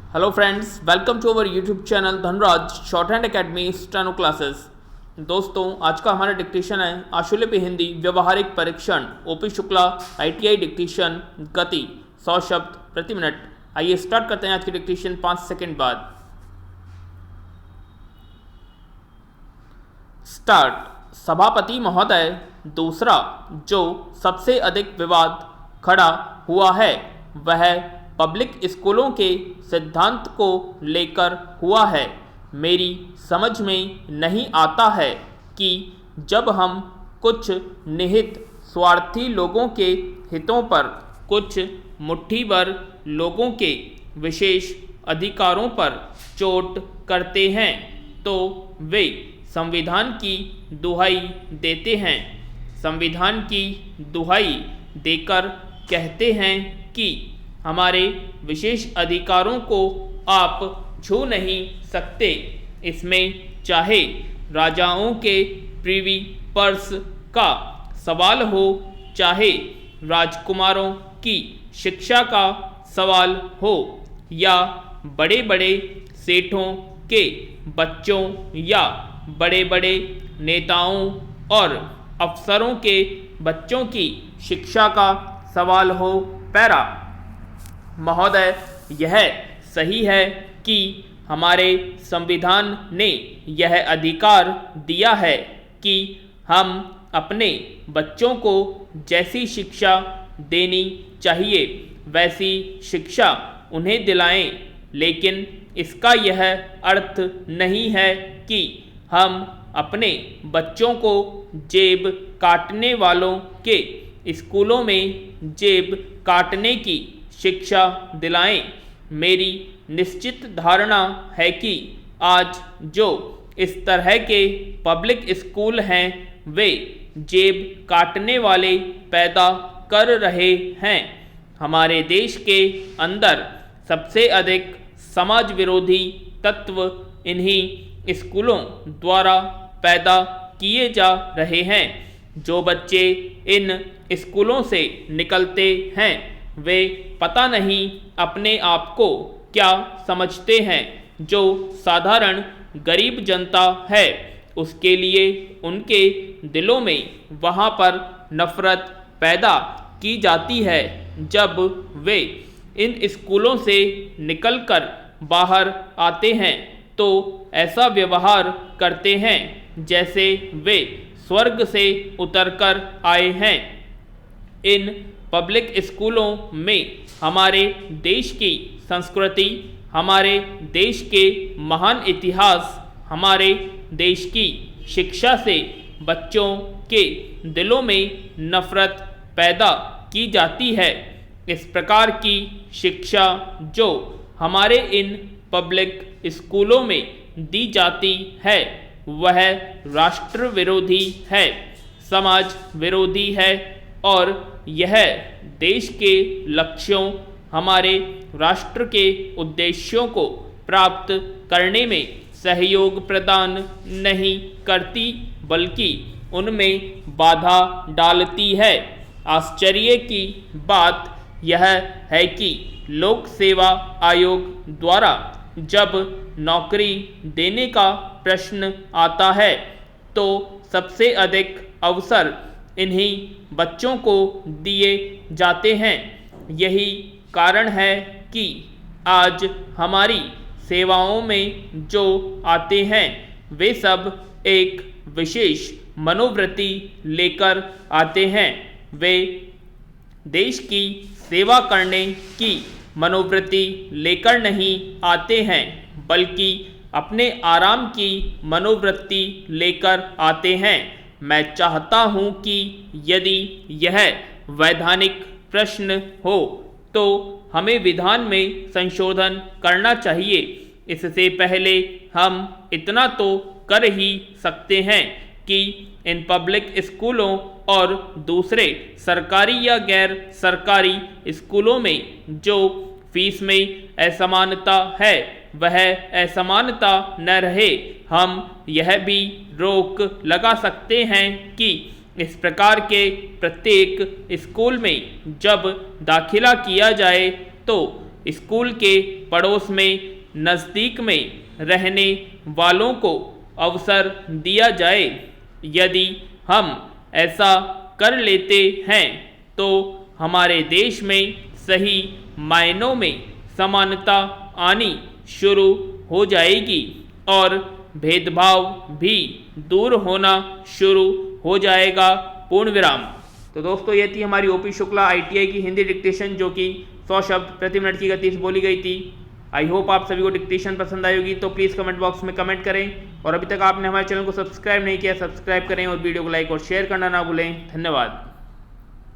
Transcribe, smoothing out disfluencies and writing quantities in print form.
Hello friends, welcome to our YouTube channel Dhanraj shorthand academy steno classes. दोस्तों, आज का हमारा डिक्टेशन है आशुलिपि हिंदी व्यवहारिक परीक्षण ओपी शुक्ला आईटीआई डिक्टेशन गति 100 शब्द प्रति मिनट। आइए स्टार्ट करते हैं आज की डिक्टेशन 5 सेकंड बाद। स्टार्ट। सभापति महोदय, दूसरा जो सबसे अधिक विवाद खड़ा हुआ है वह पब्लिक स्कूलों के सिद्धांत को लेकर हुआ है। मेरी समझ में नहीं आता है कि जब हम कुछ निहित स्वार्थी लोगों के हितों पर कुछ मुट्ठी भर लोगों के विशेष अधिकारों पर चोट करते हैं तो वे संविधान की दुहाई देते हैं। संविधान की दुहाई देकर कहते हैं कि हमारे विशेष अधिकारों को आप छू नहीं सकते। इसमें चाहे राजाओं के प्रिवी पर्स का सवाल हो, चाहे राजकुमारों की शिक्षा का सवाल हो, या बड़े बड़े सेठों के बच्चों या बड़े बड़े नेताओं और अफसरों के बच्चों की शिक्षा का सवाल हो। पैरा। महोदय, यह सही है कि हमारे संविधान ने यह अधिकार दिया है कि हम अपने बच्चों को जैसी शिक्षा देनी चाहिए वैसी शिक्षा उन्हें दिलाएं, लेकिन इसका यह अर्थ नहीं है कि हम अपने बच्चों को जेब काटने वालों के स्कूलों में जेब काटने की शिक्षा दिलाएं। मेरी निश्चित धारणा है कि आज जो इस तरह के पब्लिक स्कूल हैं वे जेब काटने वाले पैदा कर रहे हैं। हमारे देश के अंदर सबसे अधिक समाज विरोधी तत्व इन्हीं स्कूलों द्वारा पैदा किए जा रहे हैं। जो बच्चे इन स्कूलों से निकलते हैं वे पता नहीं अपने आप को क्या समझते हैं। जो साधारण गरीब जनता है उसके लिए उनके दिलों में वहाँ पर नफरत पैदा की जाती है। जब वे इन स्कूलों से निकलकर बाहर आते हैं तो ऐसा व्यवहार करते हैं जैसे वे स्वर्ग से उतरकर आए हैं। इन पब्लिक स्कूलों में हमारे देश की संस्कृति, हमारे देश के महान इतिहास, हमारे देश की शिक्षा से बच्चों के दिलों में नफरत पैदा की जाती है। इस प्रकार की शिक्षा जो हमारे इन पब्लिक स्कूलों में दी जाती है वह राष्ट्र विरोधी है, समाज विरोधी है और यह देश के लक्ष्यों, हमारे राष्ट्र के उद्देश्यों को प्राप्त करने में सहयोग प्रदान नहीं करती बल्कि उनमें बाधा डालती है। आश्चर्य की बात यह है कि लोक सेवा आयोग द्वारा जब नौकरी देने का प्रश्न आता है तो सबसे अधिक अवसर इन्हीं बच्चों को दिए जाते हैं। यही कारण है कि आज हमारी सेवाओं में जो आते हैं वे सब एक विशेष मनोवृत्ति लेकर आते हैं। वे देश की सेवा करने की मनोवृत्ति लेकर नहीं आते हैं बल्कि अपने आराम की मनोवृत्ति लेकर आते हैं। मैं चाहता हूं कि यदि यह वैधानिक प्रश्न हो तो हमें विधान में संशोधन करना चाहिए। इससे पहले हम इतना तो कर ही सकते हैं कि इन पब्लिक स्कूलों और दूसरे सरकारी या गैर सरकारी स्कूलों में जो फीस में असमानता है वह असमानता न रहे। हम यह भी रोक लगा सकते हैं कि इस प्रकार के प्रत्येक स्कूल में जब दाखिला किया जाए तो स्कूल के पड़ोस में नज़दीक में रहने वालों को अवसर दिया जाए। यदि हम ऐसा कर लेते हैं तो हमारे देश में सही मायनों में समानता आनी शुरू हो जाएगी और भेदभाव भी दूर होना शुरू हो जाएगा। पूर्ण विराम। तो दोस्तों ये थी हमारी ओपी शुक्ला आईटीआई की हिंदी डिक्टेशन, जो कि 100 शब्द प्रति मिनट की गति से बोली गई थी। आई होप आप सभी को डिक्टेशन पसंद आई होगी, तो प्लीज़ कमेंट बॉक्स में कमेंट करें और अभी तक आपने हमारे चैनल को सब्सक्राइब नहीं किया, सब्सक्राइब करें और वीडियो को लाइक और शेयर करना ना भूलें। धन्यवाद।